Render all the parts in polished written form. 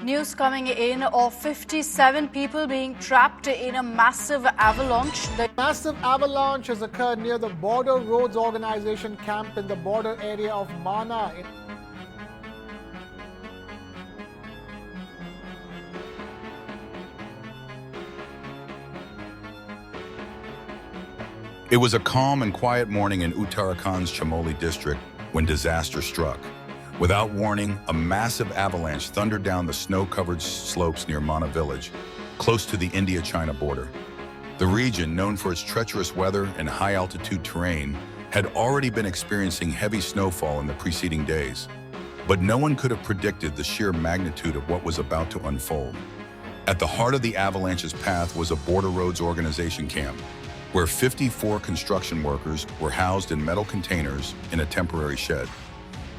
News coming in of 57 people being trapped in a massive avalanche. The Massive avalanche has occurred near the Border Roads Organization camp in the border area of Mana. It was a calm and quiet morning in Uttarakhand's Chamoli district when disaster struck. Without warning, a massive avalanche thundered down the snow-covered slopes near Mana village, close to the India-China border. The region, known for its treacherous weather and high-altitude terrain, had already been experiencing heavy snowfall in the preceding days. But no one could have predicted the sheer magnitude of what was about to unfold. At the heart of the avalanche's path was a Border Roads Organization camp, where 54 construction workers were housed in metal containers in a temporary shed.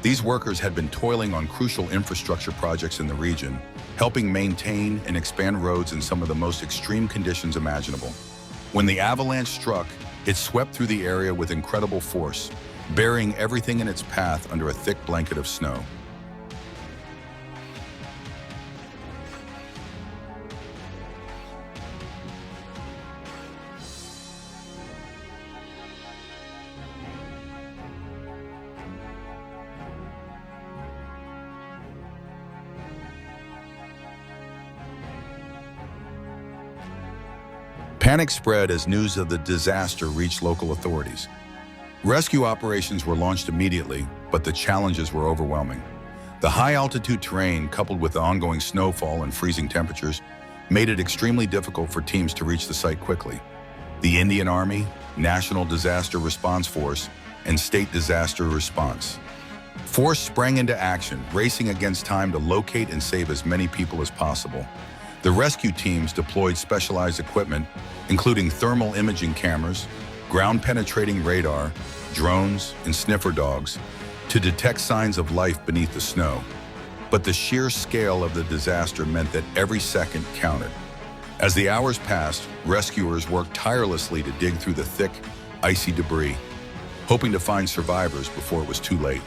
These workers had been toiling on crucial infrastructure projects in the region, helping maintain and expand roads in some of the most extreme conditions imaginable. When the avalanche struck, it swept through the area with incredible force, burying everything in its path under a thick blanket of snow. Panic spread as news of the disaster reached local authorities. Rescue operations were launched immediately, but the challenges were overwhelming. The high-altitude terrain, coupled with the ongoing snowfall and freezing temperatures, made it extremely difficult for teams to reach the site quickly. The Indian Army, National Disaster Response Force, and State Disaster Response Force sprang into action, racing against time to locate and save as many people as possible. The rescue teams deployed specialized equipment, including thermal imaging cameras, ground-penetrating radar, drones, and sniffer dogs, to detect signs of life beneath the snow. But the sheer scale of the disaster meant that every second counted. As the hours passed, rescuers worked tirelessly to dig through the thick, icy debris, hoping to find survivors before it was too late.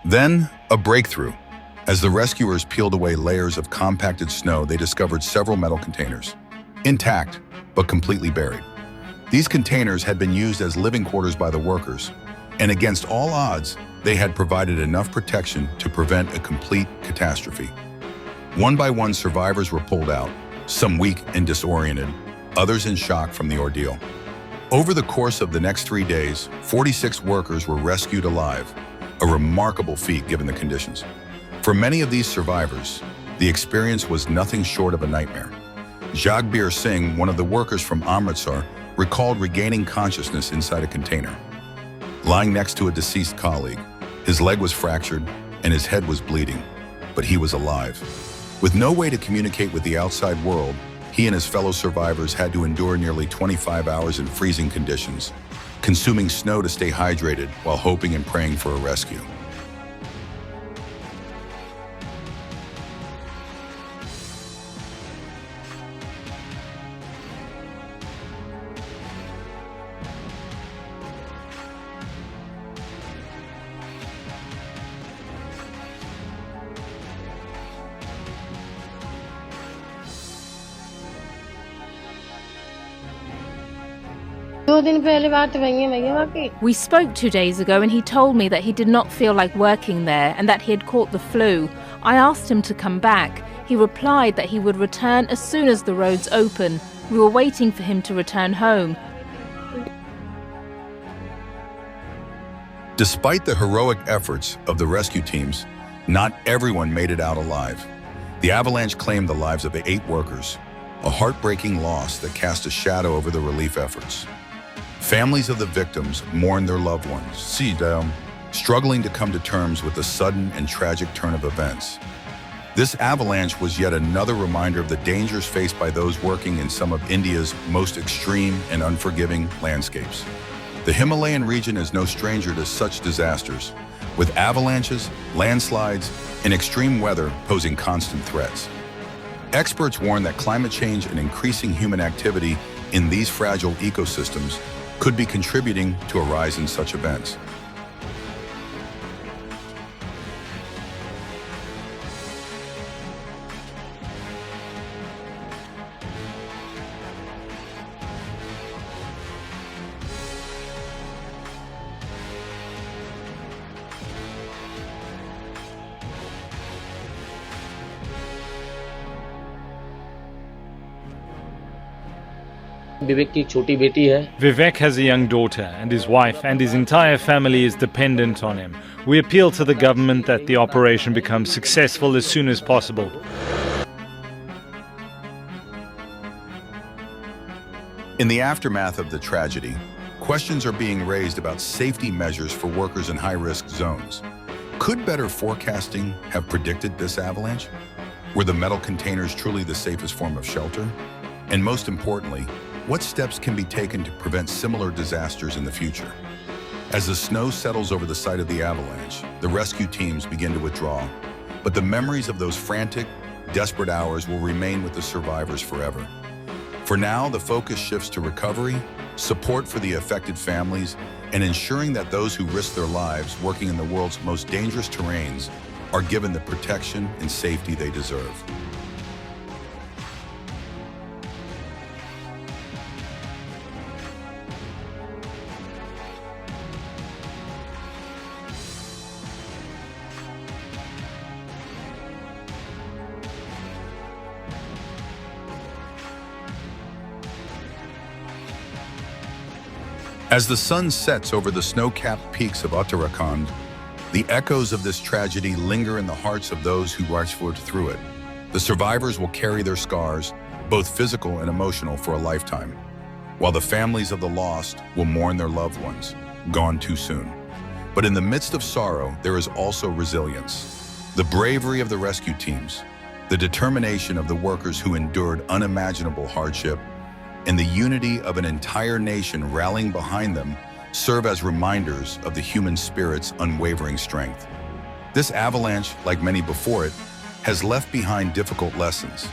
Then, a breakthrough. As the rescuers peeled away layers of compacted snow, they discovered several metal containers, intact, but completely buried. These containers had been used as living quarters by the workers, and against all odds, they had provided enough protection to prevent a complete catastrophe. One by one, survivors were pulled out, some weak and disoriented, others in shock from the ordeal. Over the course of the next 3 days, 46 workers were rescued alive, a remarkable feat given the conditions. For many of these survivors, the experience was nothing short of a nightmare. Jagbir Singh, one of the workers from Amritsar, recalled regaining consciousness inside a container. Lying next to a deceased colleague, his leg was fractured and his head was bleeding, but he was alive. With no way to communicate with the outside world, he and his fellow survivors had to endure nearly 25 hours in freezing conditions, consuming snow to stay hydrated while hoping and praying for a rescue. We spoke 2 days ago and he told me that he did not feel like working there and that he had caught the flu. I asked him to come back. He replied that he would return as soon as the roads open. We were waiting for him to return home. Despite the heroic efforts of the rescue teams, not everyone made it out alive. The avalanche claimed the lives of 8 workers, a heartbreaking loss that cast a shadow over the relief efforts. Families of the victims mourned their loved ones, struggling to come to terms with the sudden and tragic turn of events. This avalanche was yet another reminder of the dangers faced by those working in some of India's most extreme and unforgiving landscapes. The Himalayan region is no stranger to such disasters, with avalanches, landslides, and extreme weather posing constant threats. Experts warn that climate change and increasing human activity in these fragile ecosystems could be contributing to a rise in such events. विवेक की एक छोटी बेटी है. Vivek has a young daughter, and his wife and his entire family is dependent on him. We appeal to the government that the operation becomes successful as soon as possible. In the aftermath of the tragedy, questions are being raised about safety measures for workers in high-risk zones. Could better forecasting have predicted this avalanche? Were the metal containers truly the safest form of shelter? And most importantly, what steps can be taken to prevent similar disasters in the future? As the snow settles over the site of the avalanche, the rescue teams begin to withdraw. But the memories of those frantic, desperate hours will remain with the survivors forever. For now, the focus shifts to recovery, support for the affected families, and ensuring that those who risk their lives working in the world's most dangerous terrains are given the protection and safety they deserve. As the sun sets over the snow-capped peaks of Uttarakhand, the echoes of this tragedy linger in the hearts of those who rushed through it. The survivors will carry their scars, both physical and emotional, for a lifetime, while the families of the lost will mourn their loved ones, gone too soon. But in the midst of sorrow, there is also resilience. The bravery of the rescue teams, the determination of the workers who endured unimaginable hardship, and the unity of an entire nation rallying behind them serve as reminders of the human spirit's unwavering strength. This avalanche, like many before it, has left behind difficult lessons.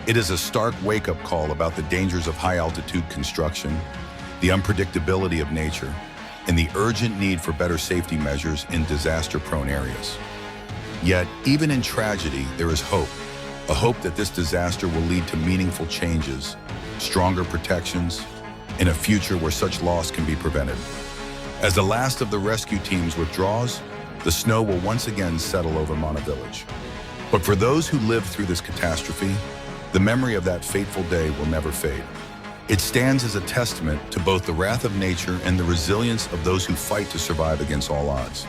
It is a stark wake-up call about the dangers of high-altitude construction, the unpredictability of nature, and the urgent need for better safety measures in disaster-prone areas. Yet, even in tragedy, there is hope. A hope that this disaster will lead to meaningful changes, stronger protections, and a future where such loss can be prevented. As the last of the rescue teams withdraws, the snow will once again settle over Mana Village. But for those who lived through this catastrophe, the memory of that fateful day will never fade. It stands as a testament to both the wrath of nature and the resilience of those who fight to survive against all odds.